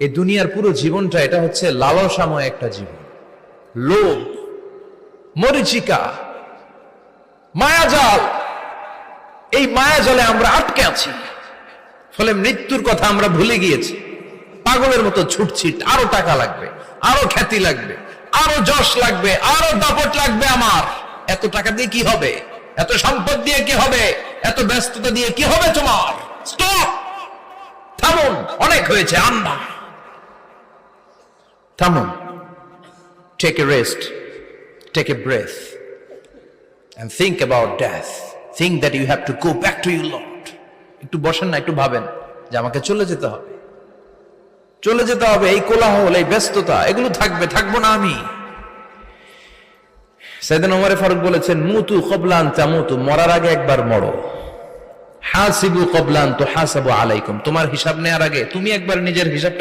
এই দুনিয়ার পুরো জীবনটা এটা হচ্ছে লালসাময় একটা জীবন। লোভ, মরিচিকা, মায়াজাল, এই মায়াজালে আমরা আটকে আছি। ফলে মৃত্যুর কথা আমরা ভুলে গিয়েছি। পাগলের মতো ছুটছি, আরো টাকা লাগবে, আরো খ্যাতি লাগবে, আরো যশ লাগবে, আরো দাপট লাগবে। আমার এত টাকা দিয়ে কি হবে? এত সম্পদ দিয়ে কি হবে? এত ব্যস্ততা দিয়ে কি হবে তোমার? স্টপ, থামুন, অনেক হয়েছে। আন্না, থামুন। Take a rest, take a breath and think about death. Think that you have to go back to your Lord. একটু বসেন না, একটু ভাবেন যে আমাকে চলে যেতে হবে, চলে যেতে হবে। এই কোলাহল, এই ব্যস্ততা, এগুলো থাকবে, থাকবো না আমি। সাইয়েদনা ওমর ফারুক বলেছেন, মুতু ক্বাবলা আন তামুতু, মরার আগে একবার মরো। হাসিবু ক্বাবলা আন তুহাসাবু আলাইকুম, তোমার হিসাব নেওয়ার আগে তুমি একবার নিজের হিসাবটা